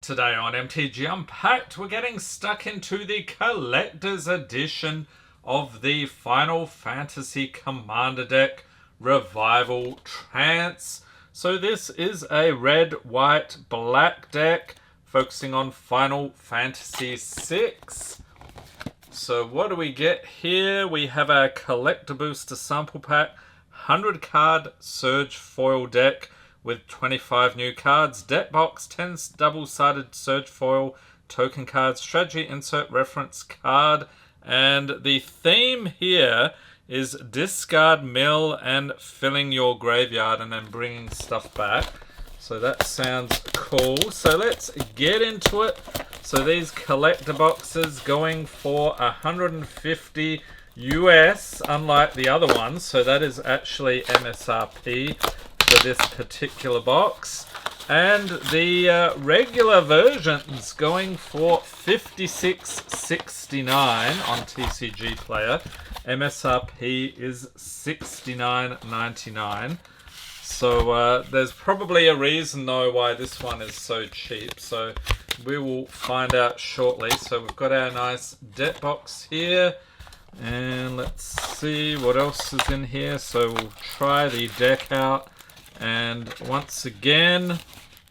Today on MTG Unpacked, we're getting stuck into the collector's edition of the Final Fantasy Commander deck Revival Trance. So this is a red, white, black deck focusing on Final Fantasy VI. So what do we get here? We have a collector booster sample pack, 100 card Surge foil deck with 25 new cards, deck box, 10 double-sided Surge foil, token cards, strategy insert reference card, and the theme here is discard, mill, and filling your graveyard and then bringing stuff back. So that sounds cool. So let's get into it. So these collector boxes going for 150 US, unlike the other ones. So that is actually MSRP for this particular box. And the regular versions going for $56.69 on TCG Player. MSRP is $69.99. So there's probably a reason though why this one is so cheap. So we will find out shortly. So we've got our nice deck box here. And let's see what else is in here. So we'll try the deck out. And once again,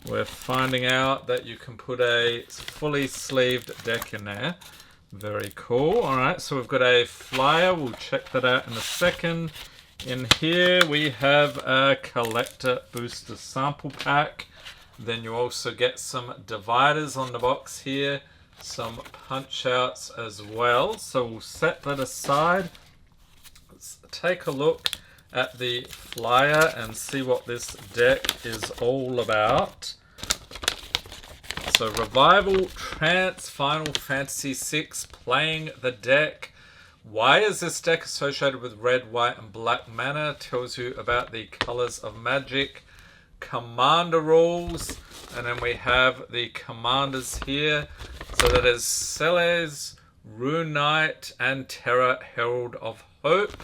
we're finding out that you can put a fully sleeved deck in there. Very cool. Alright, so we've got a flyer. We'll check that out in a second. In here we have a collector booster sample pack. Then you also get some dividers on the box here. Some punch outs as well. So we'll set that aside. Let's take a look at the flyer and see what this deck is all about. So Revival Trance Final Fantasy VI, playing the deck. Why is this deck associated with red, white, and black mana? Tells you about the colors of magic, commander rules, and then we have the commanders here. So that is Celes, Rune Knight, and Terra Herald of Hope.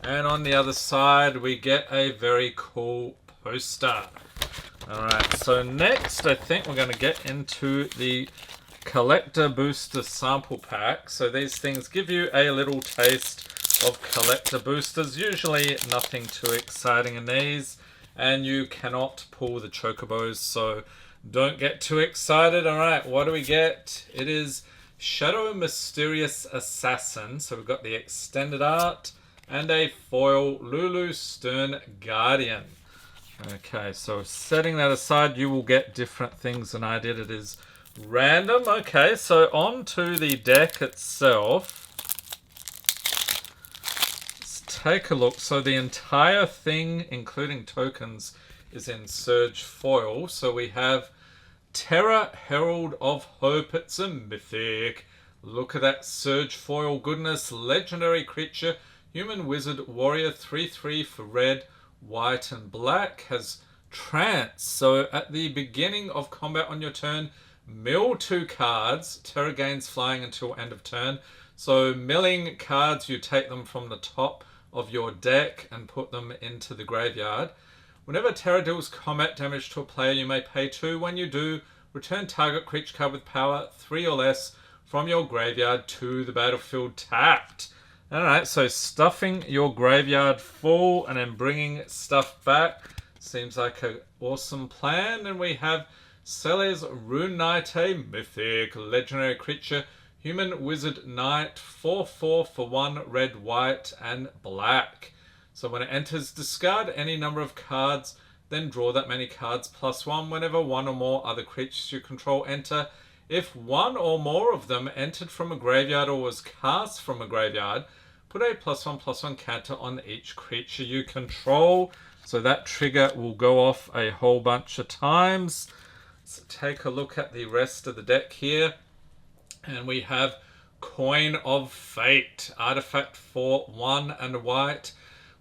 And on the other side, we get a very cool poster. Alright, so next I think we're going to get into the collector booster sample pack. So these things give you a little taste of collector boosters. Usually nothing too exciting in these. And you cannot pull the chocobos, so don't get too excited. Alright, what do we get? It is Shadow Mysterious Assassin. So we've got the extended art and a foil Lulu Stern Guardian. Okay, so setting that aside, you will get different things than I did. It is random. Okay, so on to the deck itself. Let's take a look. So the entire thing, including tokens, is in Surge foil. So we have Terra Herald of Hope. It's a mythic. Look at that Surge foil goodness. Legendary creature. Human Wizard Warrior, 3/3 for red, white, and black. Has Trance. So at the beginning of combat on your turn, mill 2 cards. Terra gains flying until end of turn. So milling cards, you take them from the top of your deck and put them into the graveyard. Whenever Terra deals combat damage to a player, you may pay 2. When you do, return target creature card with power 3 or less from your graveyard to the battlefield tapped. Alright, so stuffing your graveyard full and then bringing stuff back seems like an awesome plan. And we have Celes Rune Knight, a mythic legendary creature, Human Wizard Knight, 4/4 for 1 red, white, and black. So when it enters, discard any number of cards, then draw that many cards +1 whenever one or more other creatures you control enter. If one or more of them entered from a graveyard or was cast from a graveyard, put a +1/+1 counter on each creature you control. So that trigger will go off a whole bunch of times. Let's take a look at the rest of the deck here. And we have Coin of Fate. Artifact for 1 and a white.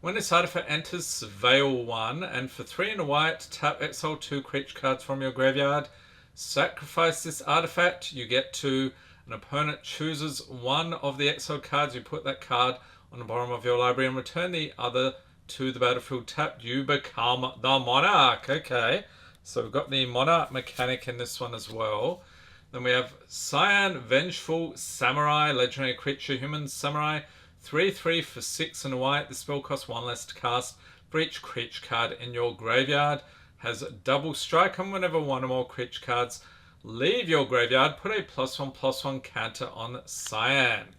When this artifact enters, surveil 1. And for 3 and a white, tap exile 2 creature cards from your graveyard. Sacrifice this artifact. You get to... An opponent chooses one of the exiled cards. You put that card on the bottom of your library and return the other to the battlefield tapped. You become the monarch. Okay. So we've got the Monarch mechanic in this one as well. Then we have Cyan Vengeful Samurai, legendary creature, human samurai, 3/3 for 6 and a white. The spell costs 1 less to cast for each creature card in your graveyard. Has double strike, and whenever one or more creature cards leave your graveyard, put a +1/+1 counter on Cyan.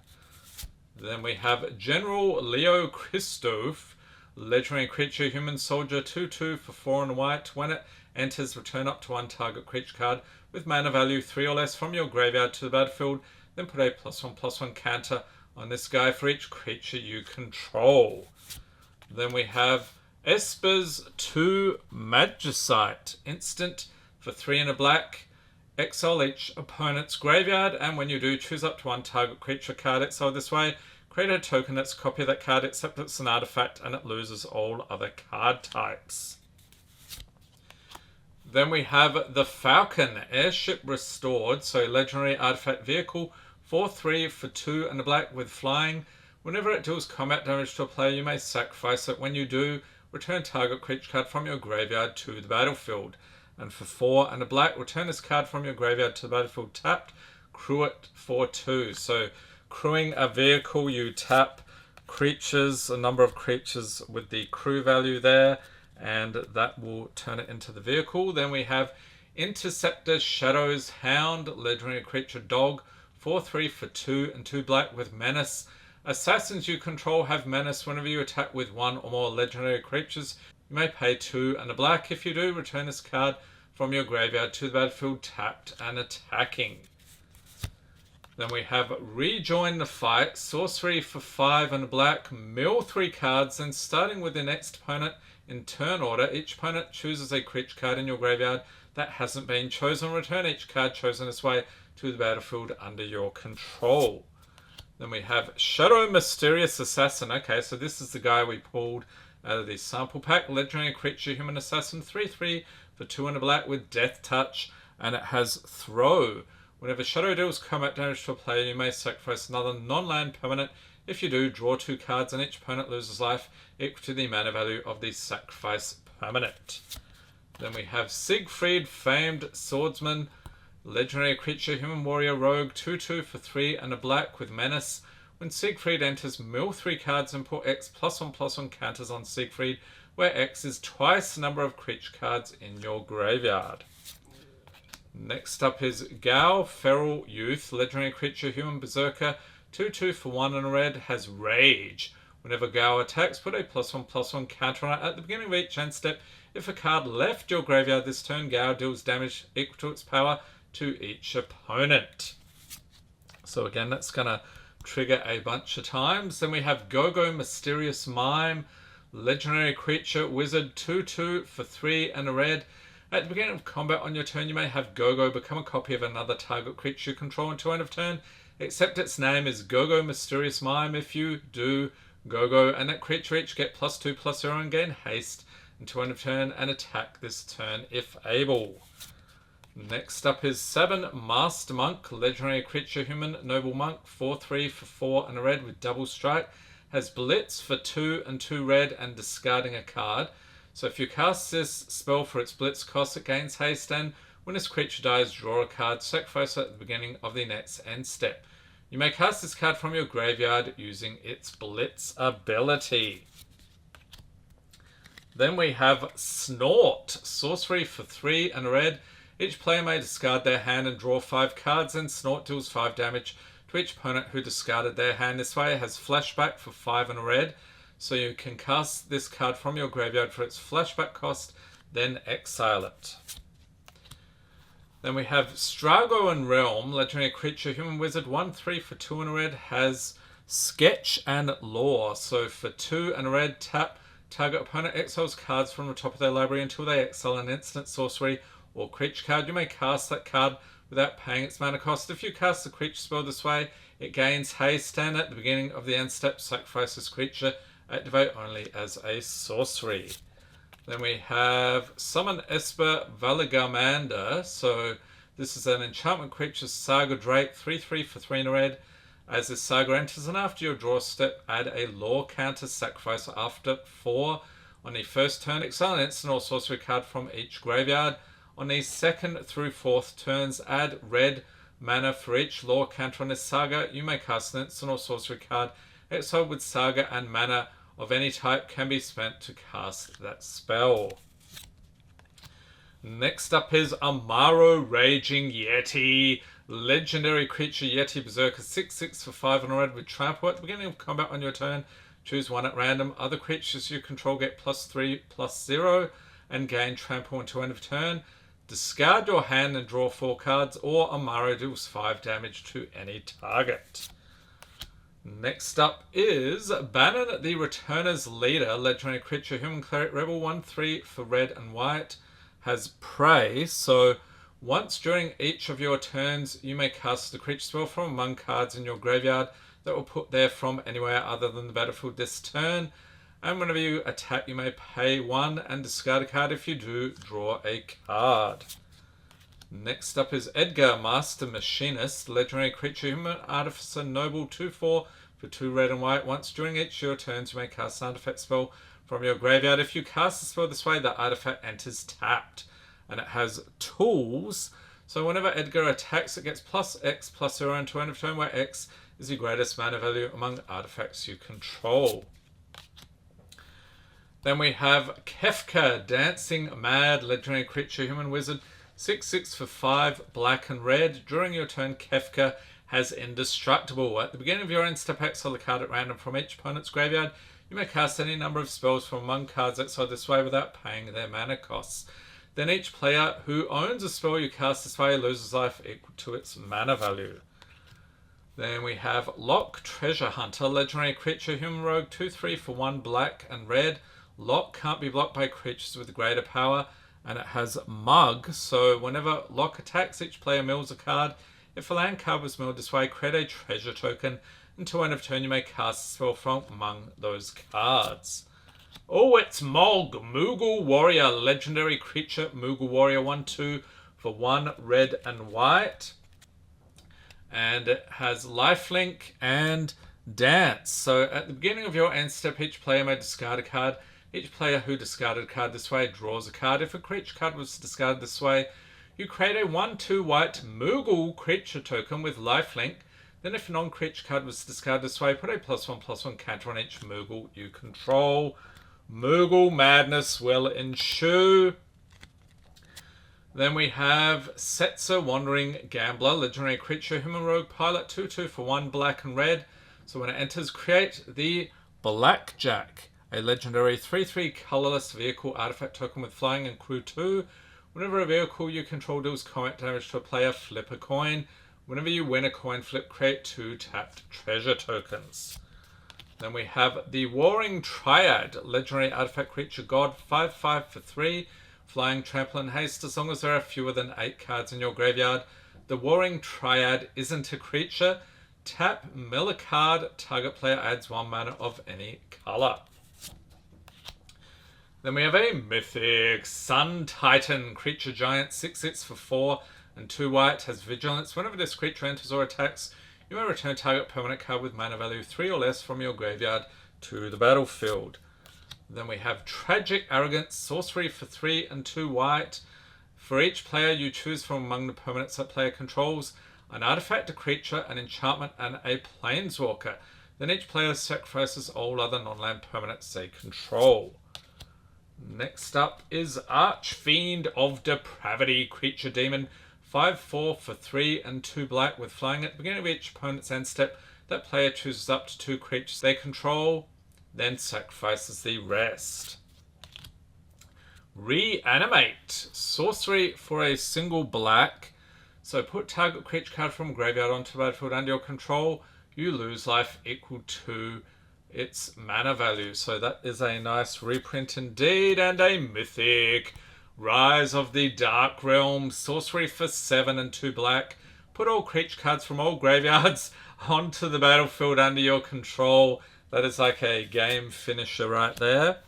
Then we have General Leo Christophe, legendary creature, human soldier, 2/2 for 4 and white. When it enters, return up to 1 target creature card with mana value 3 or less from your graveyard to the battlefield. Then put a +1/+1 counter on this guy for each creature you control. Then we have Esper's 2 Magicite, instant for 3 and a black. Exile each opponent's graveyard, and when you do, choose up to 1 target creature card exiled this way. Create a token that's a copy of that card, except it's an artifact, and it loses all other card types. Then we have the Falcon, Airship Restored, so legendary artifact vehicle, 4/3 for 2 and a black with flying. Whenever it deals combat damage to a player, you may sacrifice it. When you do, return target creature card from your graveyard to the battlefield. And for 4 and a black, return this card from your graveyard to the battlefield tapped, crew it for 2. So crewing a vehicle, you tap creatures, a number of creatures with the crew value there, and that will turn it into the vehicle. Then we have Interceptor Shadow's Hound, legendary creature dog, 4/3 for 2 and 2 black with menace. Assassins you control have menace. Whenever you attack with 1 or more legendary creatures, you may pay 2 and a black. If you do, return this card from your graveyard to the battlefield tapped and attacking. Then we have Rejoin the Fight, sorcery for 5 and a black, mill 3 cards, and starting with the next opponent in turn order, each opponent chooses a creature card in your graveyard that hasn't been chosen. Return each card chosen this way to the battlefield under your control. Then we have Shadow Mysterious Assassin. Okay, so this is the guy we pulled out of the sample pack. Legendary creature, human assassin, 3/3 for 2 and a black with Death Touch, and it has Throw. Whenever Shadow deals combat damage to a player, you may sacrifice another non-land permanent. If you do, draw 2 cards and each opponent loses life equal to the mana value of the sacrifice permanent. Then we have Siegfried, Famed Swordsman, legendary creature, human warrior rogue, 2/2 for 3 and a black with menace. When Siegfried enters, mill 3 cards and put X +1/+1 counters on Siegfried, where X is twice the number of creature cards in your graveyard. Next up is Gao, Feral Youth, legendary creature, human berserker, 2/2 for 1 and a red, has Rage. Whenever Gao attacks, put a +1/+1 counter on it at the beginning of each end step. If a card left your graveyard this turn, Gao deals damage equal to its power to each opponent. So again, that's going to trigger a bunch of times. Then we have Go-Go Mysterious Mime, legendary creature, wizard, 2/2 for 3 and a red. At the beginning of combat on your turn, you may have Go-Go become a copy of another target creature you control until end of turn, except its name is Go-Go Mysterious Mime. If you do Go-Go and that creature each get +2/+0 and gain haste until end of turn and attack this turn if able. Next up is 7 Master Monk, legendary creature, human noble monk, 4/3 for 4 and a red with double strike, has Blitz for 2 and 2 red and discarding a card. So if you cast this spell for its Blitz cost, it gains haste, and when this creature dies, draw a card, sacrifice it at the beginning of the next end step. You may cast this card from your graveyard using its Blitz ability. Then we have Snort, sorcery for 3 and a red. Each player may discard their hand and draw 5 cards, and Snort deals 5 damage to each opponent who discarded their hand this way. It has Flashback for 5 and a red. So you can cast this card from your graveyard for its flashback cost, then exile it. Then we have Strago and Realm, legendary creature, human wizard, 1/3 for 2 and a red, has Sketch and Lore. So for 2 and a red, tap, target opponent exiles cards from the top of their library until they exile an instant sorcery or creature card. You may cast that card without paying its mana cost. If you cast the creature spell this way, it gains haste, and at the beginning of the end step, sacrifice this creature. Activate only as a sorcery. Then we have Summon Esper Valigarmander. So this is an enchantment creature, Saga Drake, 3/3 for 3 and a red. As this Saga enters, and after your draw step, add a lore counter, sacrifice after 4. On the first turn, exile an instant or sorcery card from each graveyard. On the 2nd through 4th turns, add red mana for each lore counter on this saga. You may cast an instant or sorcery card exiled with saga, and mana of any type can be spent to cast that spell. Next up is Amaro Raging Yeti. Legendary creature Yeti Berserker, 6/6 for 5 on a red with trample. At the beginning of combat on your turn, choose one at random. Other creatures you control get +3/+0 and gain trample until end of turn. Discard your hand and draw 4 cards, or Amaro deals 5 damage to any target. Next up is Bannon the Returner's Leader. Legendary creature, human cleric rebel, 1/3 for red and white. Has Prey, so once during each of your turns, you may cast a creature spell from among cards in your graveyard that will put there from anywhere other than the battlefield this turn. And whenever you attack, you may pay 1 and discard a card. If you do, draw a card. Next up is Edgar, Master Machinist. Legendary creature, human artificer, noble, 2/4 for 2 red and white. Once during each of your turns, you may cast an artifact spell from your graveyard. If you cast the spell this way, the artifact enters tapped. And it has tools. So whenever Edgar attacks, it gets +X/+0 until end of turn, where X is the greatest mana value among artifacts you control. Then we have Kefka, Dancing Mad. Legendary creature, human wizard, 6/6 for 5 black and red. During your turn, Kefka has Indestructible. At the beginning of your end step, exile a card at random from each opponent's graveyard. You may cast any number of spells from among cards exiled this way without paying their mana costs. Then each player who owns a spell you cast this way loses life equal to its mana value. Then we have Lock, Treasure Hunter. Legendary creature, human rogue, 2/3 for 1 black and red. Lock can't be blocked by creatures with greater power, and it has Mug, so whenever Lock attacks, each player mills a card. If a land card was milled this way, create a treasure token. Until end of turn, you may cast a spell from among those cards. Oh, it's Mog, Moogle Warrior. Legendary creature, Moogle Warrior, 1/2 for 1 red and white. And it has Lifelink and Dance. So at the beginning of your end step, each player may discard a card. Each player who discarded a card this way draws a card. If a creature card was discarded this way, you create a 1/2 white Moogle creature token with Lifelink. Then if a non-creature card was discarded this way, put a +1/+1 counter on each Moogle you control. Moogle madness will ensue. Then we have Setzer, Wandering Gambler. Legendary creature, human rogue pilot, 2/2 for 1 black and red. So when it enters, create the Blackjack, a legendary 3/3 colorless vehicle artifact token with flying and crew 2. Whenever a vehicle you control deals combat damage to a player, flip a coin. Whenever you win a coin flip, create 2 tapped treasure tokens. Then we have the Warring Triad, legendary artifact creature god, 5/5 for 3, flying, trample and haste. As long as there are fewer than 8 cards in your graveyard, the Warring Triad isn't a creature. Tap, mill a card, target player adds 1 mana of any color. Then we have a Mythic Sun Titan, creature giant, 6/6 for 4 and 2 white, has vigilance. Whenever this creature enters or attacks, you may return target permanent card with mana value 3 or less from your graveyard to the battlefield. Then we have Tragic Arrogance, sorcery for 3 and 2 white. For each player you choose from among the permanents that player controls, an artifact, a creature, an enchantment, and a planeswalker. Then each player sacrifices all other non-land permanents they control. Next up is Archfiend of Depravity, creature demon, 5/4 for 3 and 2 black with flying. At the beginning of each opponent's end step, that player chooses up to 2 creatures they control, then sacrifices the rest. Reanimate, sorcery for a single black. So put target creature card from graveyard onto the battlefield under your control. You lose life equal to its mana value. So that is a nice reprint indeed, and a mythic. Rise of the Dark Realm, sorcery for 7 and 2 black. Put all creature cards from all graveyards onto the battlefield under your control. That is like a game finisher right there.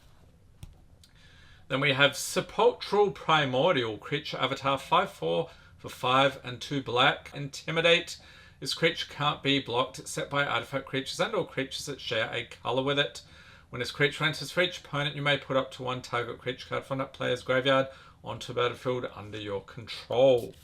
Then we have Sepulchral Primordial, creature avatar, 5/4 for 5 and 2 black. Intimidate. This creature can't be blocked except by artifact creatures and all creatures that share a color with it. When this creature enters, for each opponent, you may put up to 1 target creature card from that player's graveyard onto battlefield under your control.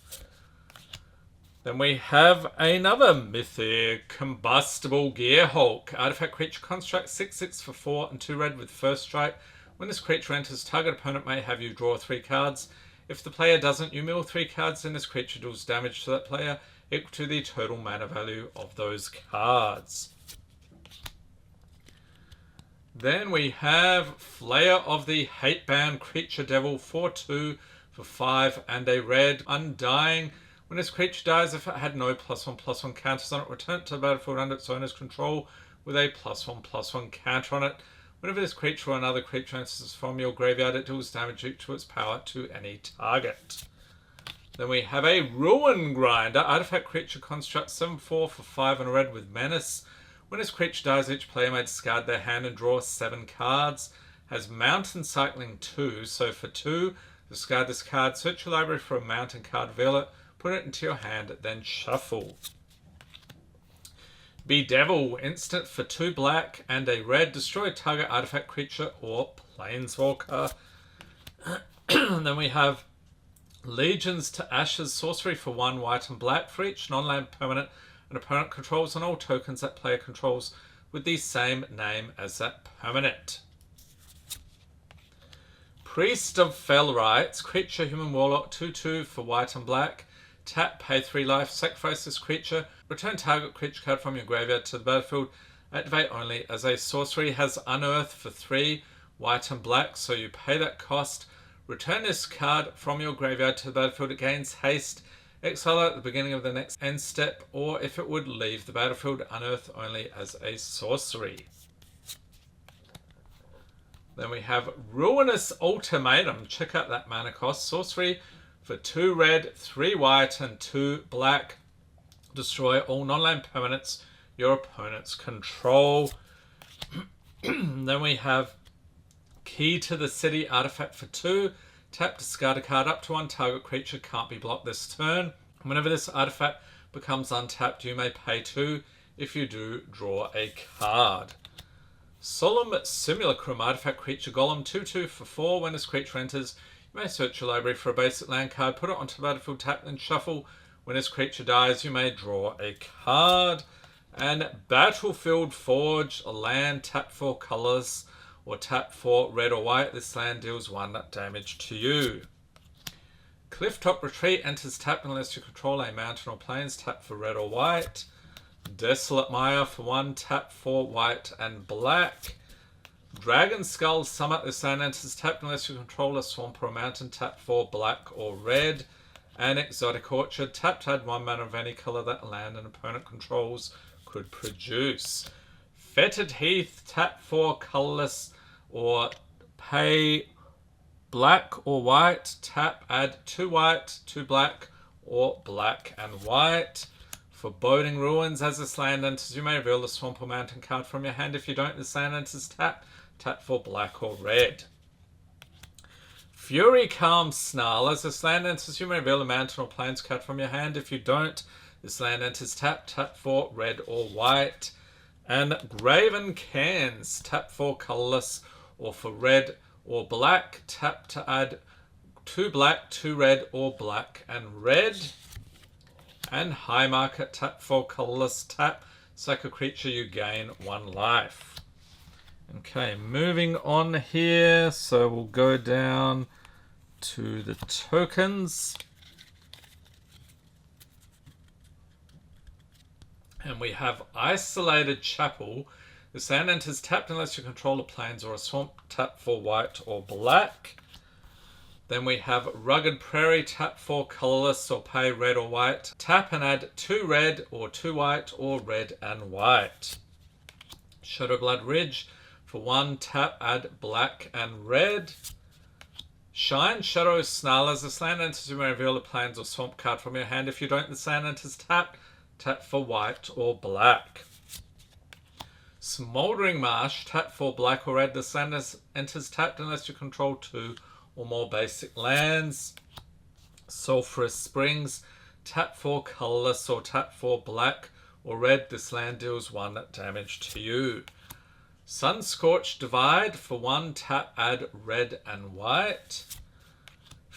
Then we have another Mythic Combustible Gearhulk. Artifact creature construct 6/6 for 4 and 2 red with first strike. When this creature enters, target opponent may have you draw 3 cards. If the player doesn't, you mill 3 cards, and this creature deals damage to that player equal to the total mana value of those cards. Then we have Flayer of the Hatebound Creature Devil 4/2 for 5 and a red. Undying. When this creature dies, if it had no +1/+1 counters on it, return it to the battlefield under its owner's control with a +1/+1 counter on it. Whenever this creature or another creature enters from your graveyard, it deals damage equal to its power to any target. Then we have a Ruin Grinder. Artifact creature construct 7/4 for 5 and a red with menace. When this creature dies, each player may discard their hand and draw 7 cards. Has Mountain Cycling 2, so for 2, discard this card, search your library for a mountain card, reveal it, put it into your hand, then shuffle. Bedevil, instant for 2 black and a red. Destroy a target artifact creature or planeswalker. Then we have Legions to Ashes, sorcery for 1 white and black. For each non-land permanent an opponent controls on all tokens that player controls with the same name as that permanent. Priest of Fell Rites, creature human warlock 2/2 for white and black. Tap, pay 3 life, sacrifice this creature, return target creature card from your graveyard to the battlefield, activate only as a sorcery. Has Unearth for 3 white and black, so you pay that cost, return this card from your graveyard to the battlefield. It gains haste, exile at the beginning of the next end step, or if it would leave the battlefield, unearth only as a sorcery. Then we have Ruinous Ultimatum. Check out that mana cost. Sorcery for 2 red, 3 white, and 2 black. Destroy all non-land permanents your opponents control. Then we have Key to the City. Artifact for 2. Tap, discard a card. Up to 1 target creature can't be blocked this turn. Whenever this artifact becomes untapped, you may pay 2. If you do, draw a card. Solemn Simulacrum. Artifact creature Golem 2/2 for 4. When this creature enters, you may search your library for a basic land card, put it onto the battlefield, tap, and shuffle. When this creature dies, you may draw a card. And Battlefield Forge, a land, tap 4 colors, or tap 4 red or white. This land deals 1 damage to you. Clifftop Retreat enters tapped unless you control a mountain or plains, tap for red or white. Desolate Mire for 1, tap 4 white and black. Dragon Skull Summit. This land enters tapped unless you control a swamp or a mountain, tap 4 black or red. And Exotic Orchard, tap to add 1 mana of any color that land an opponent controls could produce. Fetid Heath, tap 4 colorless or pay black or white, tap, add 2 white, 2 black, or black and white. For Boding Ruins, as this land enters, you may reveal the swamp or mountain card from your hand. If you don't, this land enters tap, tap for black or red. Fury Calm Snarl, as this land enters, you may reveal a mountain or plains card from your hand. If you don't, this land enters tap, tap for red or white. And Graven Cairns, tap 4 colorless or for red or black, tap to add 2 black, 2 red, or black and red. And High Market, tap 4 colorless, tap, sack a creature, you gain 1 life. Okay, moving on here, so we'll go down to the tokens. And we have Isolated Chapel. This land enters tapped unless you control a plains or a swamp, tap for white or black. Then we have Rugged Prairie, tap 4 colorless or pay red or white. Tap and add 2 red or 2 white or red and white. Shadowblood Ridge, for 1 tap, add black and red. Shine Shadow Snarl, as this land enters, you may reveal a plains or swamp card from your hand. If you don't, this land enters tap, tap for white or black. Smoldering Marsh, tap 4 black or red. This land enters tapped unless you control 2 or more basic lands. Sulphurous Springs, tap 4 colorless or tap 4 black or red. This land deals 1 damage to you. Sunscorched Divide, for 1 tap, add red and white.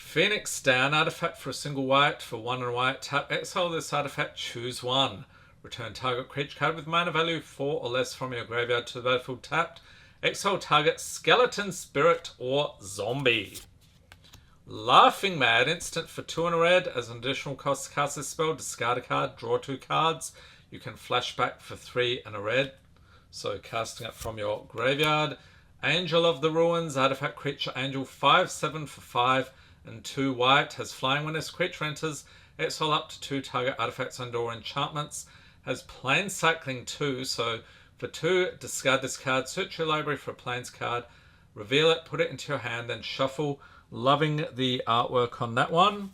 Phoenix Down, artifact for a single white, for 1 and white. Tap, exile this artifact, choose 1. Return target creature card with mana value 4 or less from your graveyard to the battlefield tapped. Exile target skeleton, spirit, or zombie. Laughing Mad, instant for 2 and a red. As an additional cost to cast this spell, discard a card, draw 2 cards. You can flashback for 3 and a red. So casting it from your graveyard. Angel of the Ruins, artifact creature angel, 5/7 for 5 and 2 white. Has flying when this creature enters. Exile up to 2 target artifacts and/or enchantments. Has plane cycling 2, so for 2, discard this card, search your library for a planes card, reveal it, put it into your hand, then shuffle. Loving the artwork on that one.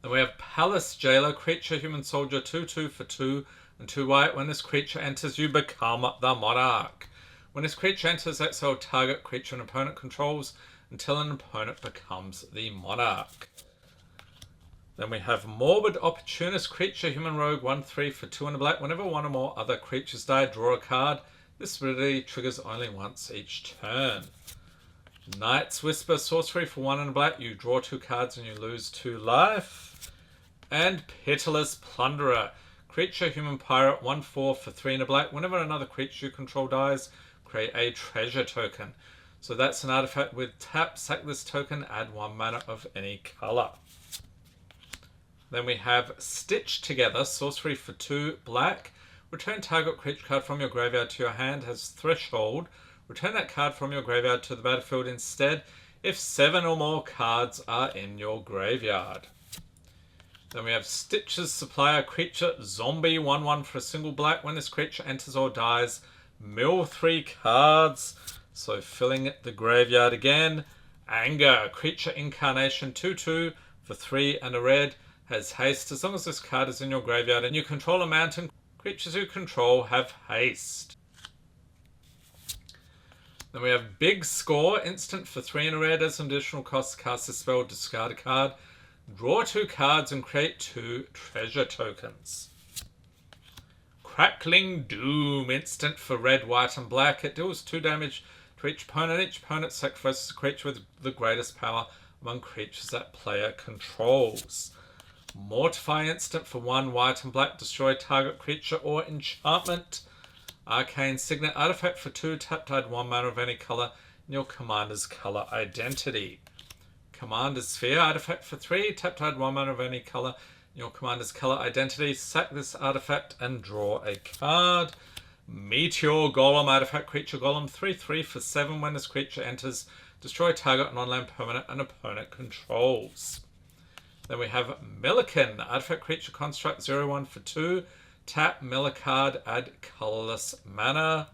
Then we have Palace Jailer, creature, human soldier, 2/2 for 2 and 2 white. When this creature enters, you become the monarch. When this creature enters, exile target creature an opponent controls until an opponent becomes the monarch. Then we have Morbid Opportunist, creature, human rogue, 1/3 for 2 and a black. Whenever 1 or more other creatures die, draw a card. This ability triggers only once each turn. Night's Whisper, sorcery for 1 and a black. You draw 2 cards and you lose 2 life. And Pitiless Plunderer, creature, human pirate, 1/4 for 3 and a black. Whenever another creature you control dies, create a treasure token. So that's an artifact with tap, sack this token, add 1 mana of any color. Then we have Stitch Together, sorcery for 2 black. Return target creature card from your graveyard to your hand, has threshold. Return that card from your graveyard to the battlefield instead if 7 or more cards are in your graveyard. Then we have Stitch's Supplier, creature, zombie, 1/1 for a single black. When this creature enters or dies, mill 3 cards. So filling the graveyard again. Anger, creature, incarnation, 2/2 for 3 and a red. Has haste. As long as this card is in your graveyard and you control a mountain, creatures you control have haste. Then we have Big Score, instant for 3 and a red. As an additional cost, cast a spell, discard a card, draw 2 cards and create 2 treasure tokens. Crackling Doom, instant for red, white and black. It deals 2 damage to each opponent. Each opponent sacrifices a creature with the greatest power among creatures that player controls. Mortify, instant for 1 white and black. Destroy target creature or enchantment. Arcane Signet, artifact for 2, tap, add 1 mana of any color in your commander's color identity. Commander's Sphere, artifact for 3, tap, add 1 mana of any color in your commander's color identity. Sack this artifact and draw a card. Meteor Golem, artifact creature golem, 3/3 for 7. When this creature enters, destroy target non-land permanent an opponent controls. Then we have Milliken, artifact creature construct, 0/1 for 2. Tap, mill a card, add colorless mana.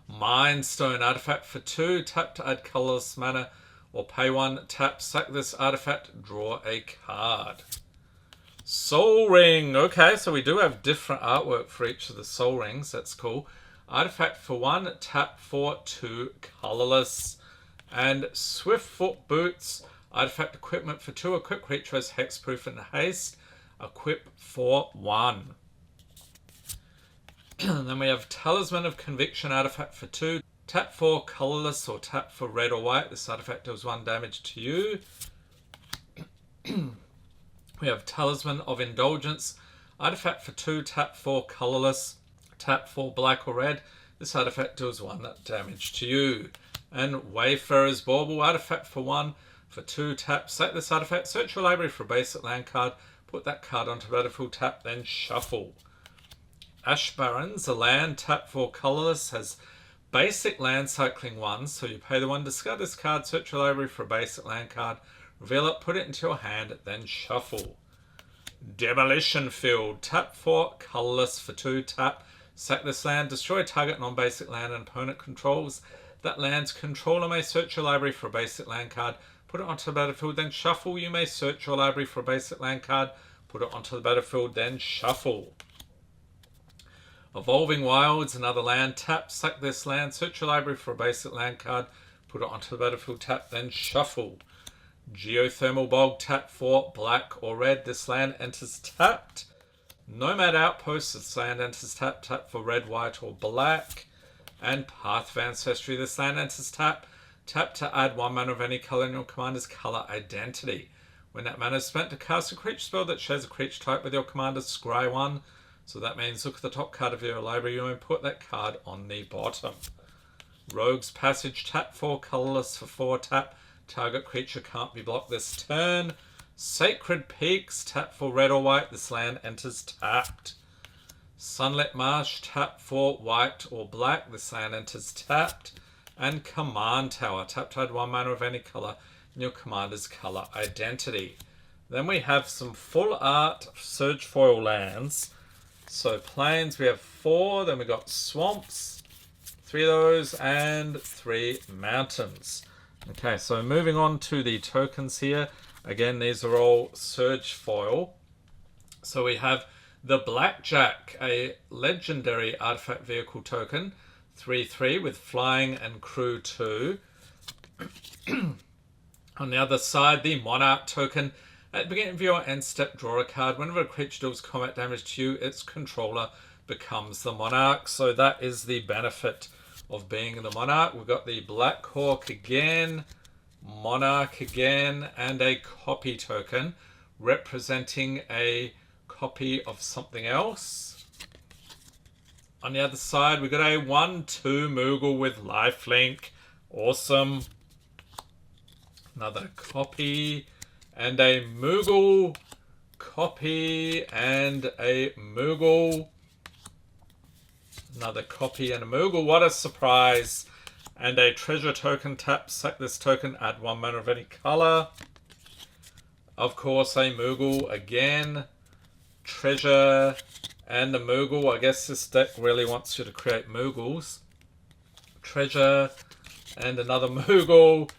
Mindstone, artifact for 2. Tap to add colorless mana or pay 1. Tap, sack this artifact, draw a card. Soul Ring. Okay, so we do have different artwork for each of the Soul Rings. That's cool. Artifact for 1. Tap for 2. Colorless. And Swiftfoot Boots. Artifact equipment for 2. Equip creature has hexproof and haste. Equip for 1. Then we have Talisman of Conviction, artifact for 2. Tap for colorless or tap for red or white. This artifact deals 1 damage to you. We have Talisman of Indulgence, artifact for 2. Tap for colorless, tap for black or red. This artifact deals 1 damage to you. And Wayfarer's Bauble, artifact for 1. For 2, tap, sack this artifact, search your library for a basic land card, put that card onto battlefield, tap, then shuffle. Ash Barrens, a land, tap for colorless, has basic land cycling 1, so you pay the 1, discard this card, search your library for a basic land card, reveal it, put it into your hand, then shuffle. Demolition Field, tap for colorless for 2, tap, sack this land, destroy target non-basic land an opponent controls. That land's controller may search your library for a basic land card, put it onto the battlefield, then shuffle. You may search your library for a basic land card, put it onto the battlefield, then shuffle. Evolving Wilds, another land, tap, sack this land, search your library for a basic land card, put it onto the battlefield, tap, then shuffle. Geothermal Bog, tap for black or red. This land enters tapped. Nomad Outpost, this land enters tapped, tap for red, white or black. And Path of Ancestry, this land enters tapped. Tap to add 1 mana of any colour in your commander's colour identity. When that mana is spent to cast a creature spell that shares a creature type with your commander, scry 1. So that means look at the top card of your library and put that card on the bottom. Rogue's Passage, tap 4, colourless for 4, tap. Target creature can't be blocked this turn. Sacred Peaks, tap 4 red or white, this land enters tapped. Sunlit Marsh, tap 4 white or black, this land enters tapped. And Command Tower, tap to add 1 mana of any colour in your commander's colour identity. Then we have some full art Surge Foil lands. So plains, we have 4, then we got swamps, 3 of those, and 3 mountains. Okay, so moving on to the tokens here. Again, these are all Surge Foil. So we have the Blackjack, a legendary artifact vehicle token, 3/3 with flying and crew 2. On the other side, the Monarch token. At the beginning of your end step, draw a card. Whenever a creature deals combat damage to you, its controller becomes the Monarch. So that is the benefit of being the Monarch. We've got the Black Hawk again, Monarch again, and a copy token representing a copy of something else. On the other side, we've got a 1/2 Moogle with lifelink. Awesome. Another copy. And a Moogle, copy, and a Moogle. Another copy and a Moogle. What a surprise. And a treasure token. Tap, sack this token, add 1 mana of any colour. Of course, a Moogle again. Treasure and a Moogle. I guess this deck really wants you to create Moogles. Treasure and another Moogle.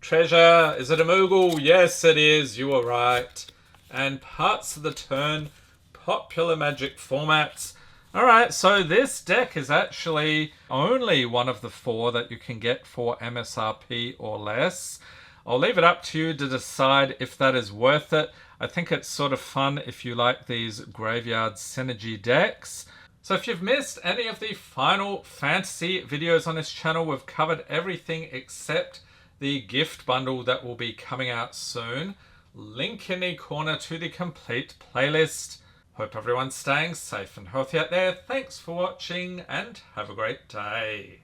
Treasure, is it a Moogle? Yes, it is. You were right. And parts of the turn, popular Magic formats. Alright, so this deck is actually only one of the 4 that you can get for MSRP or less. I'll leave it up to you to decide if that is worth it. I think it's sort of fun if you like these Graveyard Synergy decks. So if you've missed any of the Final Fantasy videos on this channel, we've covered everything except the gift bundle that will be coming out soon. Link in the corner to the complete playlist. Hope everyone's staying safe and healthy out there. Thanks for watching and have a great day.